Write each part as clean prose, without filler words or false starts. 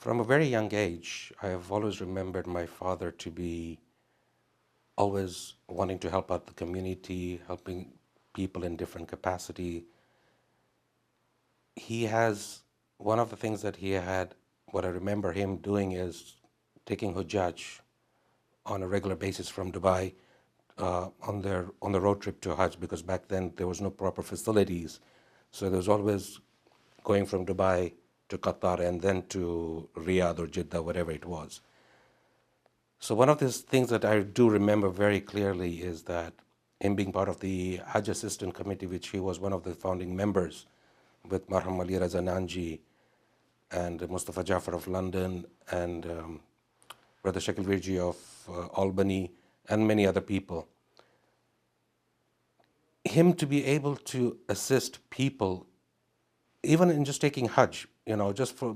From a very young age, I have always remembered my father to be always wanting to help out the community, helping people in different capacity. He has, one of the things that he had, what I remember him doing is taking Hujjaj on a regular basis from Dubai on the road trip to Hajj, because back then there was no proper facilities. So there was always going from Dubai to Qatar and then to Riyadh or Jeddah, whatever it was. So one of these things that I do remember very clearly is that him being part of the Hajj Assistant Committee, which he was one of the founding members with Marhum Ali Nanji and Mustafa Jafar of London and Brother Shakil Virji of Albany and many other people. Him to be able to assist people, even in just taking Hajj, just for,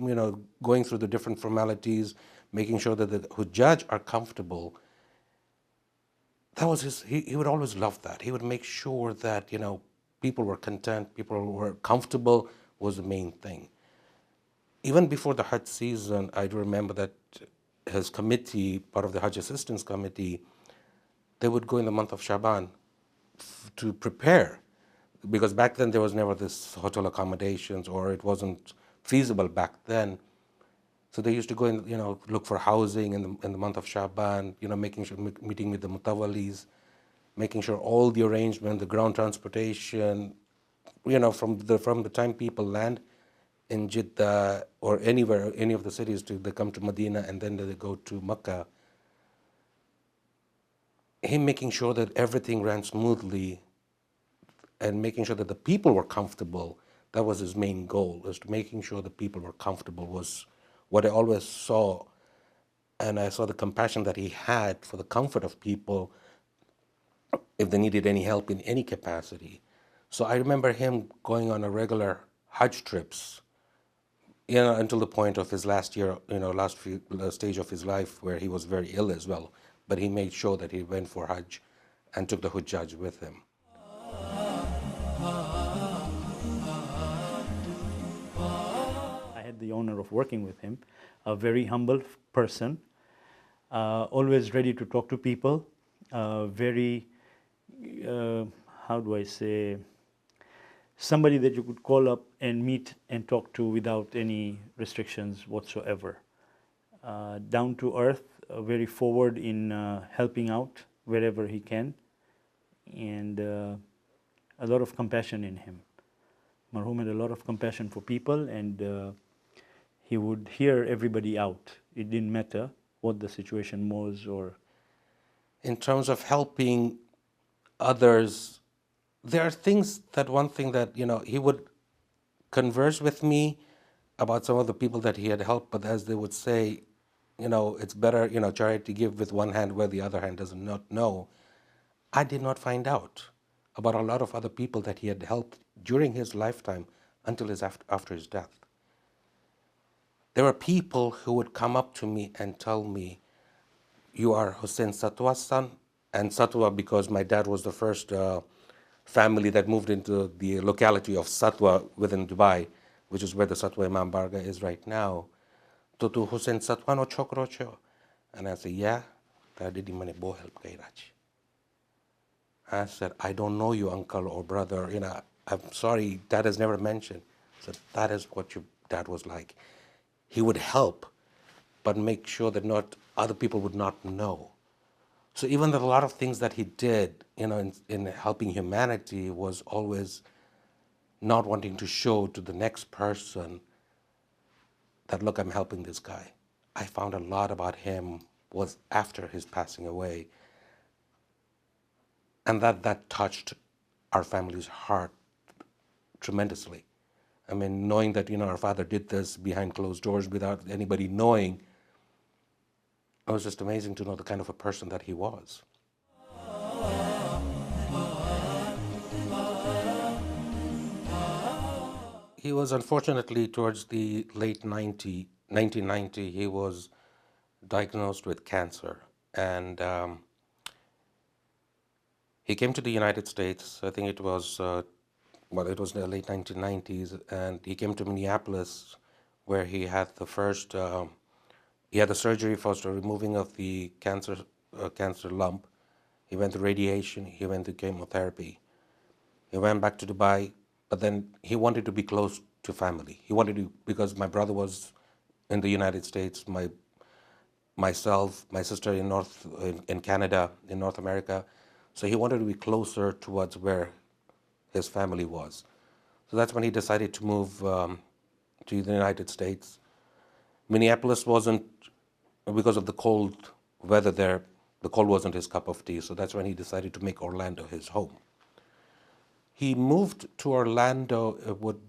going through the different formalities, making sure that the Hujjaj are comfortable. That was he would always love that. He would make sure that, people were content, people were comfortable was the main thing. Even before the Hajj season, I do remember that his committee, part of the Hajj Assistance Committee, they would go in the month of Shaban to prepare, because back then there was never this hotel accommodations, or it wasn't feasible back then. So they used to go and look for housing in the month of Shaban, making sure, meeting with the mutawallis, making sure all the arrangement, the ground transportation, from the time people land in Jeddah or anywhere, any of the cities, they come to Medina and then they go to Mecca. Him making sure that everything ran smoothly and making sure that the people were comfortable, that was his main goal, was to making sure the people were comfortable was what I always saw. And I saw the compassion that he had for the comfort of people if they needed any help in any capacity. So I remember him going on a regular Hajj trips, until the point of his last year, stage of his life where he was very ill as well. But he made sure that he went for Hajj and took the Hujjaj with him. I had the honor of working with him, a very humble person, always ready to talk to people, very, how do I say, somebody that you could call up and meet and talk to without any restrictions whatsoever. Down to earth, very forward in helping out wherever he can, and a lot of compassion in him. Marhum had a lot of compassion for people, and he would hear everybody out. It didn't matter what the situation was. Or in terms of helping others, there are things that one thing that, he would converse with me about some of the people that he had helped, but as they would say, it's better, charity to give with one hand where the other hand does not know. I did not find out about a lot of other people that he had helped during his lifetime until after his death. There were people who would come up to me and tell me, you are Hussein Satwa's son, and Satwa, because my dad was the first family that moved into the locality of Satwa within Dubai, which is where the Satwa Imam Barga is right now. To Hussein Satwa no chokro cho. And I said, yeah, that did mane bo help kairach. I said, I don't know you, uncle or brother. I'm sorry, dad has never mentioned. I said, that is what your dad was like. He would help, but make sure that not other people would not know. So even a lot of things that he did, in helping humanity, was always not wanting to show to the next person that, look, I'm helping this guy. I found a lot about him was after his passing away. And that touched our family's heart tremendously. I mean, knowing that, our father did this behind closed doors without anybody knowing, it was just amazing to know the kind of a person that he was. He was, unfortunately, towards the late 1990, he was diagnosed with cancer. And he came to the United States, I think it was, it was in the late 1990s, and he came to Minneapolis where he had the first, he had the surgery first, the removing of the cancer lump. He went to radiation, he went to chemotherapy. He went back to Dubai, but then he wanted to be close to family. He wanted to, because my brother was in the United States, myself, my sister in Canada, in North America. So he wanted to be closer towards where his family was. So that's when he decided to move to the United States. Minneapolis wasn't, because of the cold weather there, the cold wasn't his cup of tea. So that's when he decided to make Orlando his home. He moved to Orlando, it would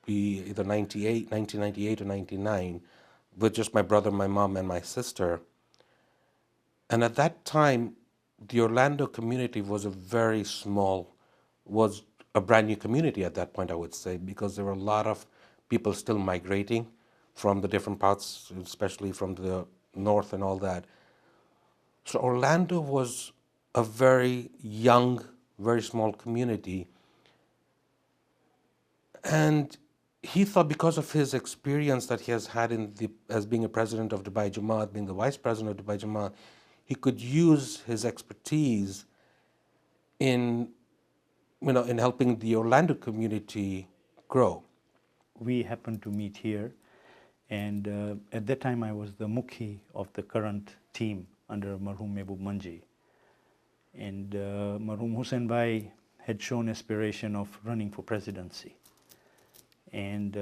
be either 1998 or 99, with just my brother, my mom, and my sister. And at that time, the Orlando community was was a brand new community at that point, I would say, because there were a lot of people still migrating from the different parts, especially from the north and all that. So Orlando was a very young, very small community. And he thought, because of his experience that he has had as being a president of Dubai Jamaat, being the vice president of Dubai Jamaat, he could use his expertise in, in helping the Orlando community grow. We happened to meet here, and at that time I was the mukhi of the current team under Marhum Mehboob Manji. And Marhum Husseinbhai had shown aspiration of running for presidency. And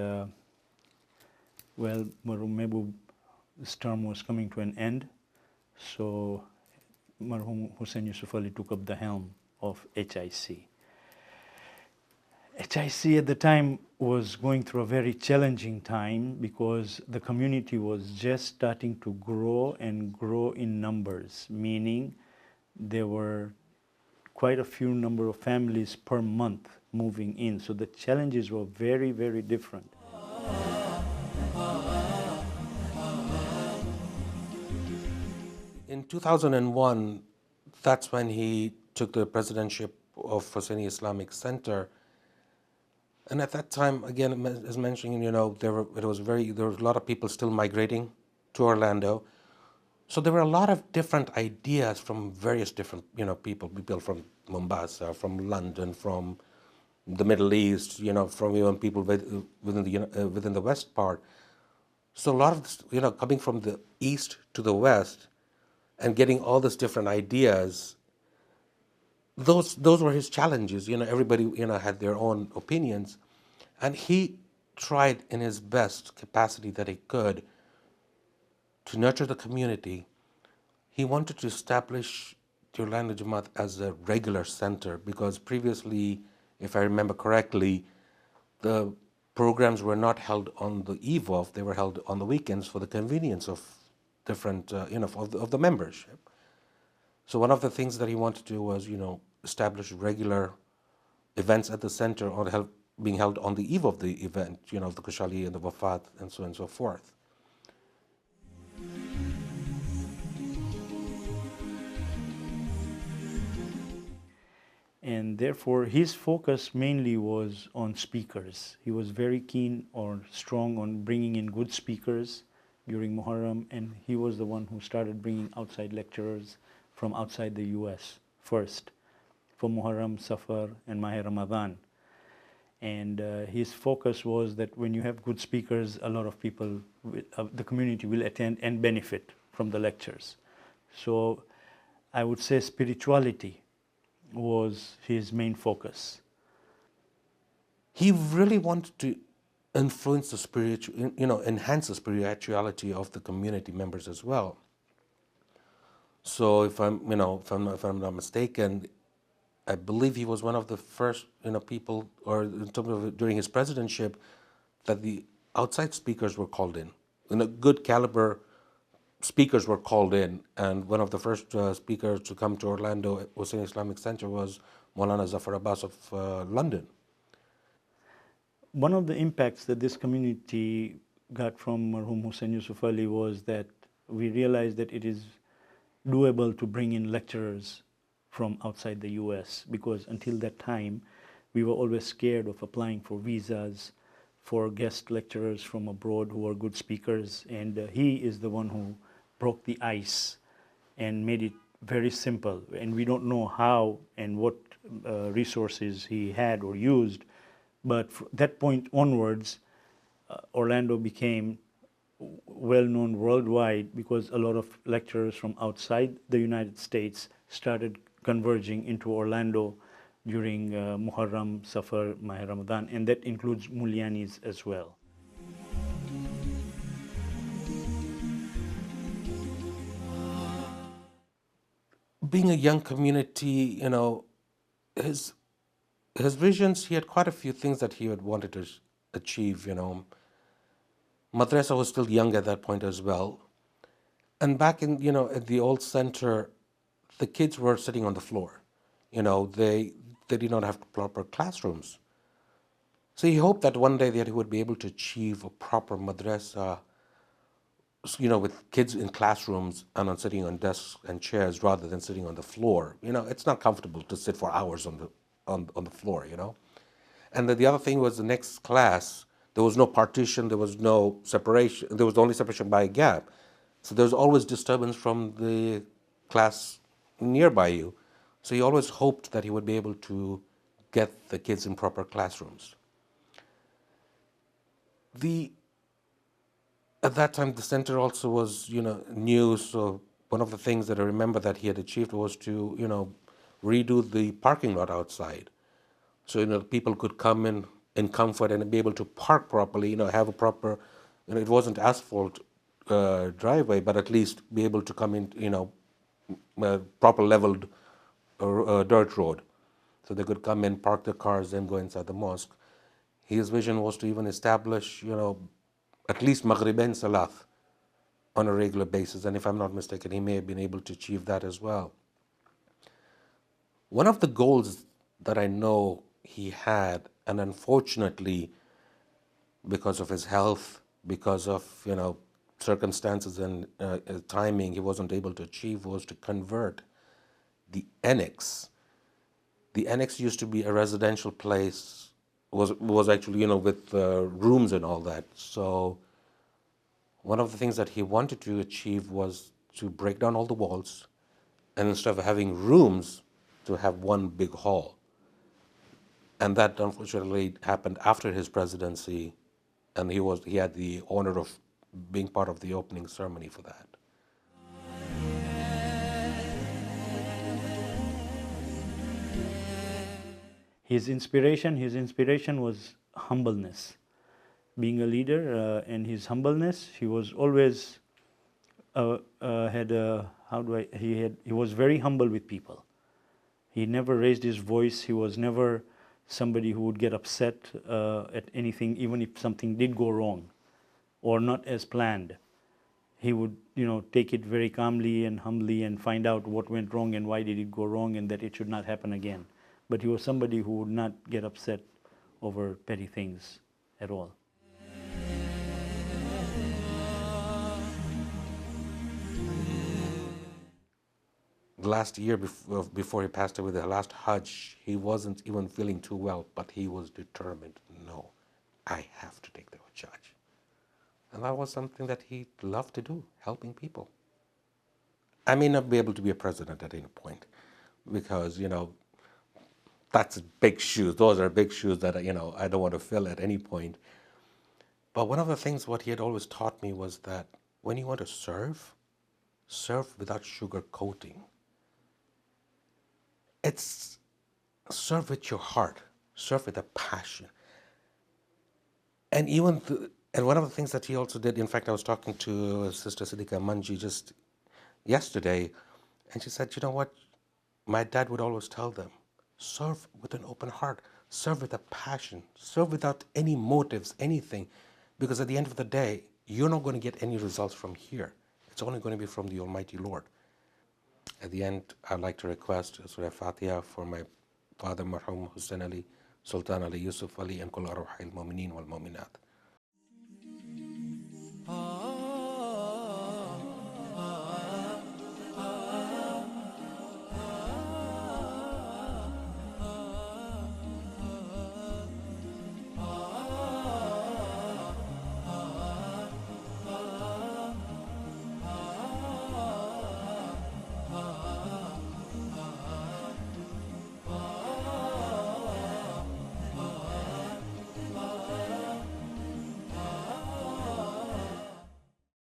Marhum Mehboob's term was coming to an end, so Marhum Husseinali Yusufali took up the helm of HIC. HIC at the time was going through a very challenging time because the community was just starting to grow and grow in numbers, meaning there were quite a few number of families per month moving in. So the challenges were very, very different. In 2001, that's when he took the presidentship of Husseini Islamic Center. And at that time, again, as mentioning, there were a lot of people still migrating to Orlando. So there were a lot of different ideas from various different, people from Mombasa, from London, from the Middle East, from even people within the West part. So a lot of this, coming from the East to the West and getting all these different ideas, those were his challenges. Everybody, had their own opinions. And he tried in his best capacity that he could to nurture the community. He wanted to establish the Orlando Jamaat as a regular center because previously, if I remember correctly, the programs were not held on the eve of, they were held on the weekends for the convenience of different, of the membership. So one of the things that he wanted to do was, establish regular events at the center or being held on the eve of the event, the Kushali and the Wafat and so on and so forth. And therefore, his focus mainly was on speakers. He was very keen or strong on bringing in good speakers during Muharram, and he was the one who started bringing outside lecturers from outside the U.S. first for Muharram, Safar, and Mahe Ramadan. And his focus was that when you have good speakers, a lot of people, the community will attend and benefit from the lectures. So I would say spirituality was his main focus. He really wanted to influence enhance the spirituality of the community members as well. So if I'm not mistaken, I believe he was one of the first, people, or in terms of during his presidentship, that the outside speakers were called in. Good caliber speakers were called in, and one of the first speakers to come to Orlando Husseini Islamic Center was Maulana Zafar Abbas of London. One of the impacts that this community got from Marhum Husseinali Yusufali was that we realized that it is doable to bring in lecturers from outside the US, because until that time we were always scared of applying for visas for guest lecturers from abroad who are good speakers, and he is the one who broke the ice and made it very simple. And we don't know how and what resources he had or used, but from that point onwards, Orlando became well known worldwide because a lot of lecturers from outside the United States started converging into Orlando during Muharram, Safar, Mahr Ramadan, and that includes Mulyanis as well. Being a young community, his his visions, he had quite a few things that he had wanted to achieve. Madrasa was still young at that point as well. And back at the old center, the kids were sitting on the floor. They did not have proper classrooms. So he hoped that one day that he would be able to achieve a proper madrasa, with kids in classrooms and on sitting on desks and chairs rather than sitting on the floor. It's not comfortable to sit for hours on the floor. And then the other thing was the next class, there was no partition, there was no separation, there was only separation by a gap. So there was always disturbance from the class nearby you. So he always hoped that he would be able to get the kids in proper classrooms. At that time, the center also was, new. So one of the things that I remember that he had achieved was to, redo the parking lot outside. So, people could come in comfort and be able to park properly, have a proper, it wasn't asphalt driveway, but at least be able to come in, proper leveled dirt road. So they could come in, park their cars, then go inside the mosque. His vision was to even establish, at least Maghribain Salat on a regular basis. And if I'm not mistaken, he may have been able to achieve that as well. One of the goals that I know he had, and unfortunately, because of his health, because of, circumstances and timing, he wasn't able to achieve, was to convert the annex. The annex used to be a residential place, was actually, with rooms and all that. So one of the things that he wanted to achieve was to break down all the walls, and instead of having rooms, to have one big hall. And that unfortunately happened after his presidency, and he had the honor of being part of the opening ceremony for that. His inspiration was humbleness. Being a leader and his humbleness, he was always he was very humble with people. He never raised his voice. He was never somebody who would get upset at anything, even if something did go wrong or not as planned. He would, take it very calmly and humbly and find out what went wrong and why did it go wrong and that it should not happen again. But he was somebody who would not get upset over petty things at all. The last year before he passed away, the last Hajj, he wasn't even feeling too well, but he was determined, no, I have to take the Hajj. And that was something that he loved to do, helping people. I may not be able to be a president at any point because, that's big shoes. Those are big shoes that, I don't want to fill at any point. But one of the things what he had always taught me was that when you want to serve without sugar coating. It's serve with your heart, serve with a passion. And and one of the things that he also did, in fact, I was talking to Sister Siddiqa Manji just yesterday, and she said, you know what, my dad would always tell them, serve with an open heart, serve with a passion, serve without any motives, anything, because at the end of the day, you're not going to get any results from here. It's only going to be from the Almighty Lord. At the end, I'd like to request Surah Fatiha for my father, Marhum Husseinali Yusufali, and Kul Arwah al-Mu'minin wal-Mu'minat.